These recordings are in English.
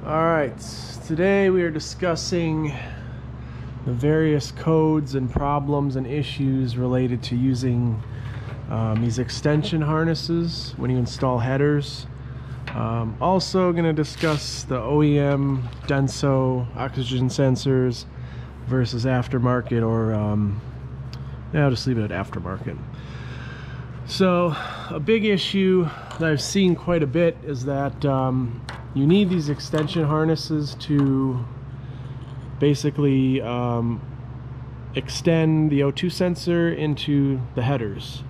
Alright, today we are discussing the various codes and problems and issues related to using these extension harnesses when you install headers. Also going to discuss the OEM Denso oxygen sensors versus aftermarket, or I'll just leave it at aftermarket. So a big issue that I've seen quite a bit is that you need these extension harnesses to basically extend the O2 sensor into the headers.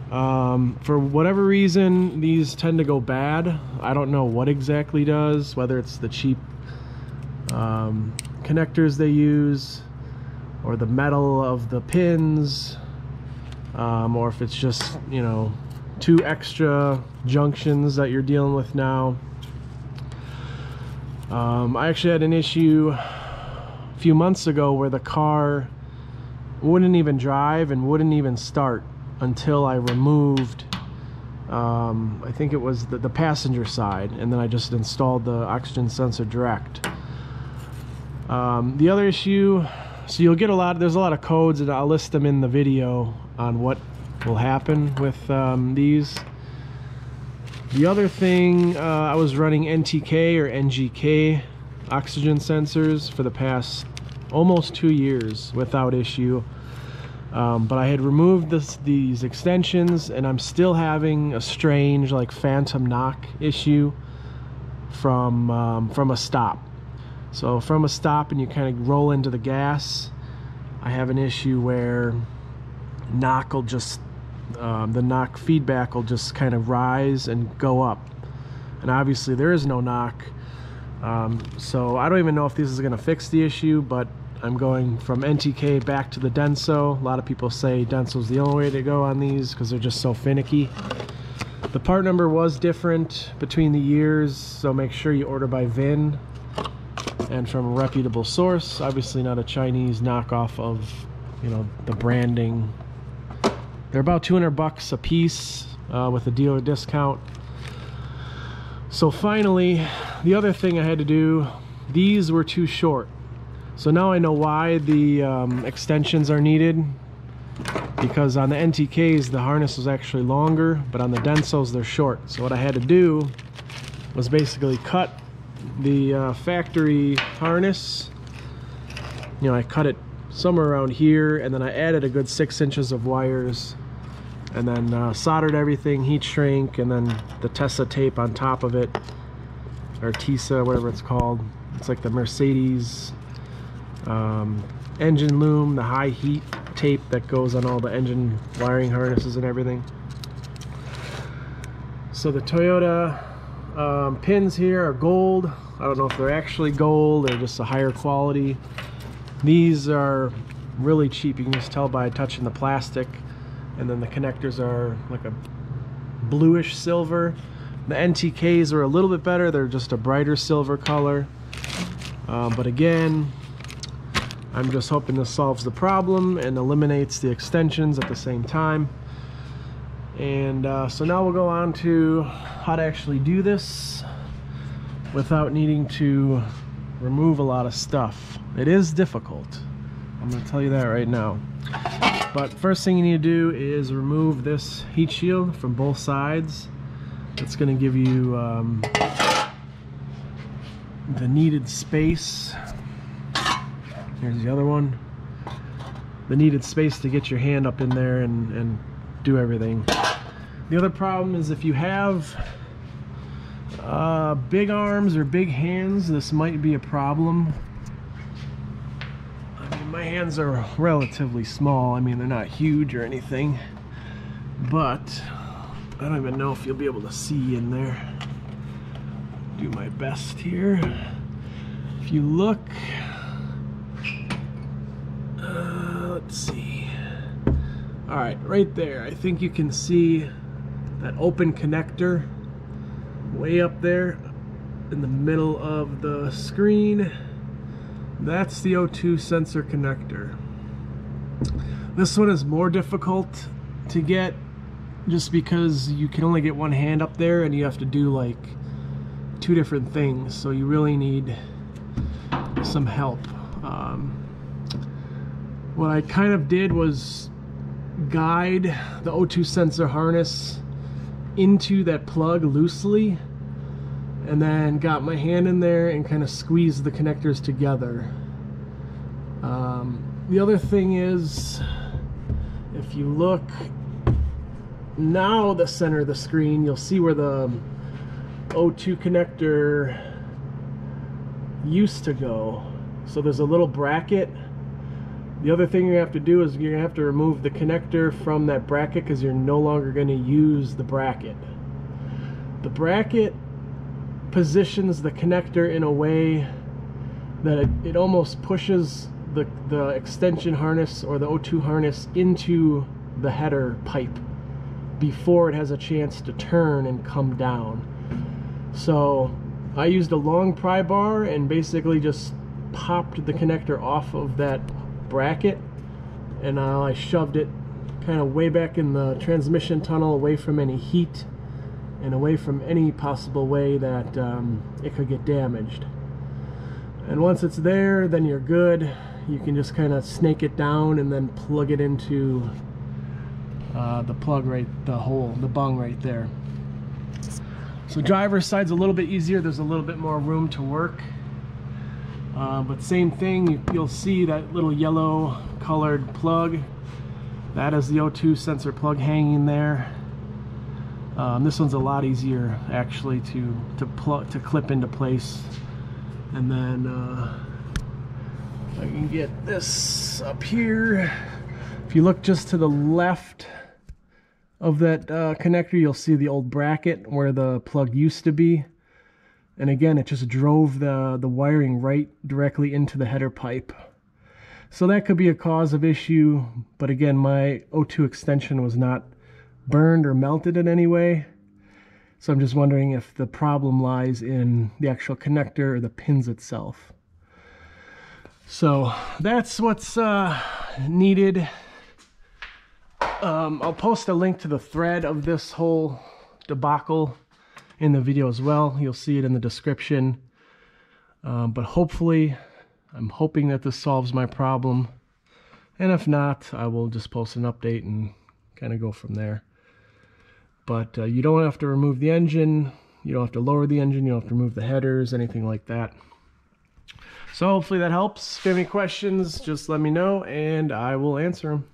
For whatever reason, these tend to go bad. I don't know what exactly does, whether it's the cheap connectors they use, or the metal of the pins, or if it's just, you know, two extra junctions that you're dealing with now. I actually had an issue a few months ago where the car wouldn't even drive and wouldn't even start until I removed, I think it was the passenger side, and then I just installed the oxygen sensor direct. The other issue, so you'll get there's a lot of codes, and I'll list them in the video on what will happen with these. The other thing, I was running NTK or NGK oxygen sensors for the past almost 2 years without issue. But I had removed these extensions, and I'm still having a strange, like, phantom knock issue from a stop. So from a stop and you kind of roll into the gas, I have an issue where knock will just the knock feedback will just kind of rise and go up, and obviously there is no knock. So I don't even know if this is going to fix the issue, but I'm going from NTK back to the Denso. A lot of people say Denso's the only way to go on these because they're just so finicky. The part number was different between the years, so make sure you order by VIN and from a reputable source. Obviously not a Chinese knockoff of, you know, the branding. They're about $200 a piece with a dealer discount. So finally, the other thing I had to do, these were too short. So now I know why the extensions are needed, because on the NTKs the harness was actually longer, but on the Densos they're short. So what I had to do was basically cut the factory harness. You know, I cut it somewhere around here, and then I added a good 6 inches of wires, and then soldered everything, heat shrink, and then the Tessa tape on top of it, or Tessa, whatever it's called. It's like the Mercedes engine loom, the high heat tape that goes on all the engine wiring harnesses and everything. So the Toyota pins here are gold. I don't know if they're actually gold or just a higher quality. These are really cheap. You can just tell by touching the plastic. And then the connectors are like a bluish silver. The NTKs are a little bit better. They're just a brighter silver color. But again, I'm just hoping this solves the problem and eliminates the extensions at the same time. And so now we'll go on to how to actually do this without needing to remove a lot of stuff. It is difficult, I'm going to tell you that right now. But first thing you need to do is remove this heat shield from both sides. It's going to give you the needed space. Here's the other one. The needed space to get your hand up in there and do everything. The other problem is if you have big arms or big hands, this might be a problem. I mean, my hands are relatively small. I mean, they're not huge or anything, but I don't even know if you'll be able to see in there. Do my best here. If you look, let's see. All right, right there. I think you can see that open connector way up there in the middle of the screen. That's the O2 sensor connector. This one is more difficult to get just because you can only get one hand up there, and you have to do like two different things, so you really need some help. What I kind of did was guide the O2 sensor harness into that plug loosely, and then got my hand in there and kind of squeezed the connectors together. The other thing is, if you look now the center of the screen, you'll see where the O2 connector used to go. So there's a little bracket. The other thing you have to do is you're going to have to remove the connector from that bracket, because you're no longer going to use the bracket. The bracket positions the connector in a way that it almost pushes the extension harness or the O2 harness into the header pipe before it has a chance to turn and come down. So I used a long pry bar and basically just popped the connector off of that bracket, and I shoved it kind of way back in the transmission tunnel, away from any heat and away from any possible way that it could get damaged. And once it's there, then you're good. You can just kind of snake it down and then plug it into the plug right, the hole, the bung right there. So driver's side's a little bit easier. There's a little bit more room to work. But same thing, you'll see that little yellow colored plug. That is the O2 sensor plug hanging there. This one's a lot easier actually to clip into place. And then I can get this up here. If you look just to the left of that connector, you'll see the old bracket where the plug used to be. And again, it just drove the wiring right directly into the header pipe. So that could be a cause of issue, but again, my O2 extension was not burned or melted in any way. So I'm just wondering if the problem lies in the actual connector or the pins itself. So that's what's needed. I'll post a link to the thread of this whole debacle in the video as well. You'll see it in the description. But hopefully, I'm hoping that this solves my problem. And if not, I will just post an update and kind of go from there. But you don't have to remove the engine. You don't have to lower the engine. You don't have to remove the headers, anything like that. So hopefully that helps. If you have any questions, just let me know and I will answer them.